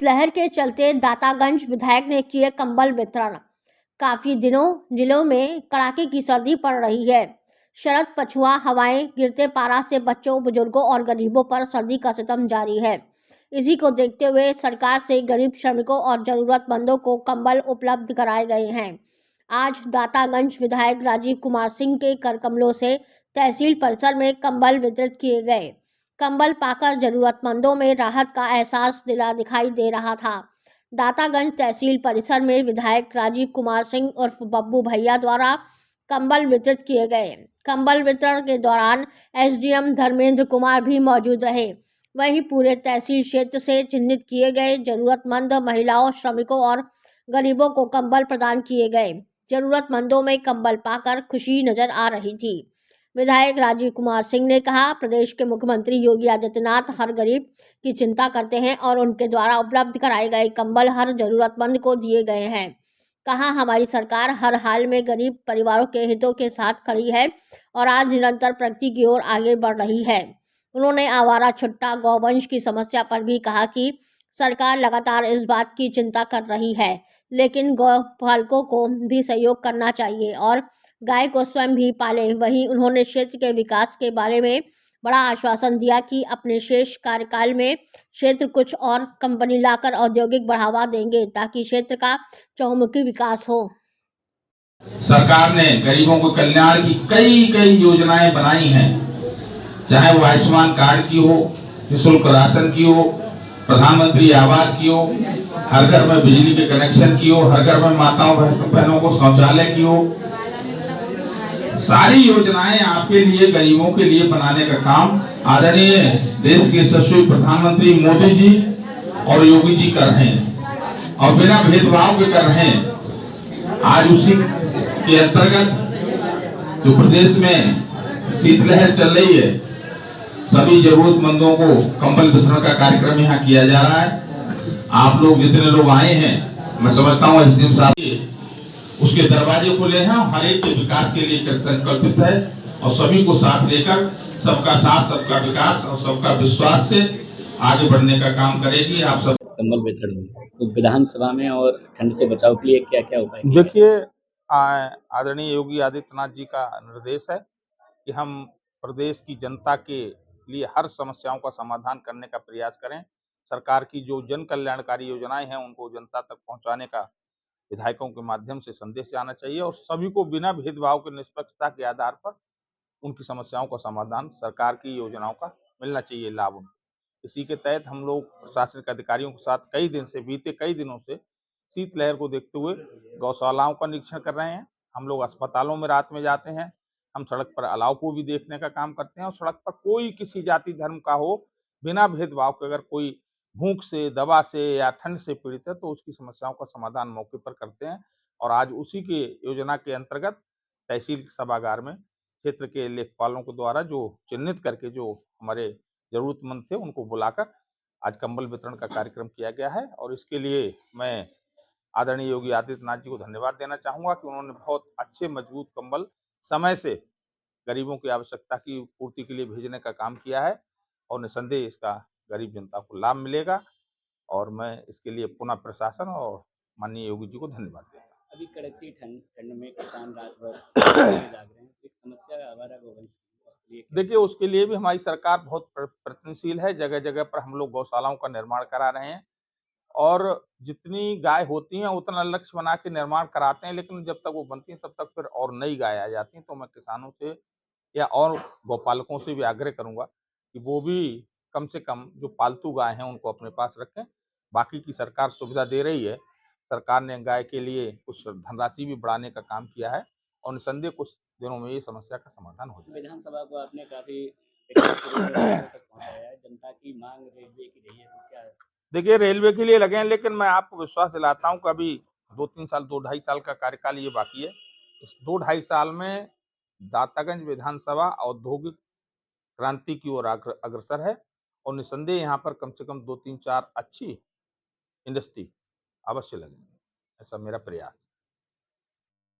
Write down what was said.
शीतलहर के चलते दातागंज विधायक ने किए कंबल वितरण। काफी दिनों जिलों में कड़ाके की सर्दी पड़ रही है। शरद पछुआ हवाएं गिरते पारा से बच्चों, बुजुर्गों और गरीबों पर सर्दी का सितम जारी है। इसी को देखते हुए सरकार से गरीब श्रमिकों और जरूरतमंदों को कंबल उपलब्ध कराए गए हैं। आज दातागंज विधायक राजीव कुमार सिंह के कर कमलों से तहसील परिसर में कंबल वितरित किए गए। कंबल पाकर जरूरतमंदों में राहत का एहसास दिखाई दे रहा था। दातागंज तहसील परिसर में विधायक राजीव कुमार सिंह उर्फ बब्बू भैया द्वारा कंबल वितरित किए गए। कंबल वितरण के दौरान एसडीएम धर्मेंद्र कुमार भी मौजूद रहे। वहीं पूरे तहसील क्षेत्र से चिन्हित किए गए जरूरतमंद महिलाओं, श्रमिकों और गरीबों को कंबल प्रदान किए गए। जरूरतमंदों में कंबल पाकर खुशी नजर आ रही थी। विधायक राजीव कुमार सिंह ने कहा, प्रदेश के मुख्यमंत्री योगी आदित्यनाथ हर गरीब की चिंता करते हैं और उनके द्वारा उपलब्ध कराए गए कंबल हर जरूरतमंद को दिए गए हैं। कहा, हमारी सरकार हर हाल में गरीब परिवारों के हितों के साथ खड़ी है और आज निरंतर प्रगति की ओर आगे बढ़ रही है। उन्होंने आवारा छुट्टा गौवंश की समस्या पर भी कहा कि सरकार लगातार इस बात की चिंता कर रही है, लेकिन गौपालकों को भी सहयोग करना चाहिए और गाय को स्वयं भी पालें। वहीं उन्होंने क्षेत्र के विकास के बारे में बड़ा आश्वासन दिया कि अपने शेष कार्यकाल में क्षेत्र कुछ और कंपनी लाकर औद्योगिक बढ़ावा देंगे ताकि क्षेत्र का चहुमुखी विकास हो। सरकार ने गरीबों को कल्याण की कई योजनाएं बनाई हैं, चाहे वो आयुष्मान कार्ड की हो, निःशुल्क राशन की हो, प्रधानमंत्री आवास की हो, हर घर में बिजली के कनेक्शन की हो, हर घर में माताओं बहनों को शौचालय की हो। सारी योजनाएं आपके लिए, गरीबों के लिए बनाने का काम आदरणीय देश के यशस्वी प्रधानमंत्री मोदी जी और योगी जी कर रहे हैं और बिना भेदभाव के कर रहे हैं। आज उसी के अंतर्गत जो प्रदेश में शीतलहर चल रही है, सभी जरूरतमंदों को कंबल वितरण का कार्यक्रम यहाँ किया जा रहा है। आप लोग जितने लोग आए हैं, मैं समझता हूँ एसडीएम साहब उसके दरवाजे खुले हैं, हर एक के विकास के लिए संकल्पित है और सभी को साथ लेकर सबका साथ, सबका विकास और सबका विश्वास से आगे बढ़ने का काम करेगी। आप सब कंबल वितरण तो विधानसभा में और ठंड से बचाव के लिए क्या क्या उपाय? देखिए, आदरणीय योगी आदित्यनाथ जी का निर्देश है कि हम प्रदेश की जनता के लिए हर समस्याओं का समाधान करने का प्रयास करें। सरकार की जो जन कल्याणकारी योजनाएं हैं उनको जनता तक पहुंचाने का विधायकों के माध्यम से संदेश जाना चाहिए और सभी को बिना भेदभाव के निष्पक्षता के आधार पर उनकी समस्याओं का समाधान सरकार की योजनाओं का मिलना चाहिए लाभ उनको। इसी के तहत हम लोग प्रशासनिक अधिकारियों के साथ बीते कई दिनों से शीतलहर को देखते हुए गौशालाओं का निरीक्षण कर रहे हैं। हम लोग अस्पतालों में रात में जाते हैं, हम सड़क पर अलाव को भी देखने का काम करते हैं और सड़क पर कोई किसी जाति धर्म का हो, बिना भेदभाव के अगर कोई भूख से, दवा से या ठंड से पीड़ित है तो उसकी समस्याओं का समाधान मौके पर करते हैं। और आज उसी के योजना के अंतर्गत तहसील सभागार में क्षेत्र के लेखपालों के द्वारा जो चिन्हित करके जो हमारे जरूरतमंद थे उनको बुलाकर आज कंबल वितरण का कार्यक्रम किया गया है। और इसके लिए मैं आदरणीय योगी आदित्यनाथ जी को धन्यवाद देना चाहूँगा कि उन्होंने बहुत अच्छे मजबूत कंबल समय से गरीबों की आवश्यकता की पूर्ति के लिए भेजने का काम किया है और निसंदेह इसका गरीब जनता को लाभ मिलेगा। और मैं इसके लिए पुनः प्रशासन और माननीय योगी जी को धन्यवाद देता हूँ। अभी कड़कती ठंड में किसान रात भर जाग रहे हैं, एक समस्या आवारा गोवंश की। देखिए, उसके लिए भी हमारी सरकार बहुत प्रयत्नशील है। जगह जगह पर हम लोग गौशालाओं का निर्माण करा रहे हैं और जितनी गाय होती हैं उतना लक्ष्य बना के निर्माण कराते हैं, लेकिन जब तक वो बनती हैं तब तक फिर और नई गाय आ जाती हैं। तो मैं किसानों से या और गौपालकों से भी आग्रह करूंगा कि वो भी कम से कम जो पालतू गाय हैं उनको अपने पास रखें। बाकी की सरकार सुविधा दे रही है। सरकार ने गाय के लिए कुछ धनराशि भी बढ़ाने का काम किया है और निसंदेह कुछ दिनों में ये समस्या का समाधान हो जाएगा। विधानसभा को आपने काफी पहुंचाया है, जनता की मांग रेलवे की रही है, तो क्या? देखिए, रेलवे के लिए लगे हैं, लेकिन मैं आपको विश्वास दिलाता हूं कि अभी 2 ढाई साल का कार्यकाल ये बाकी है। इस 2 ढाई साल में दातागंज विधानसभा औद्योगिक क्रांति की ओर अग्रसर है और निसंदेह यहाँ पर कम से कम 2, 3, 4 अच्छी इंडस्ट्री अवश्य लगेंगी, ऐसा मेरा प्रयास है।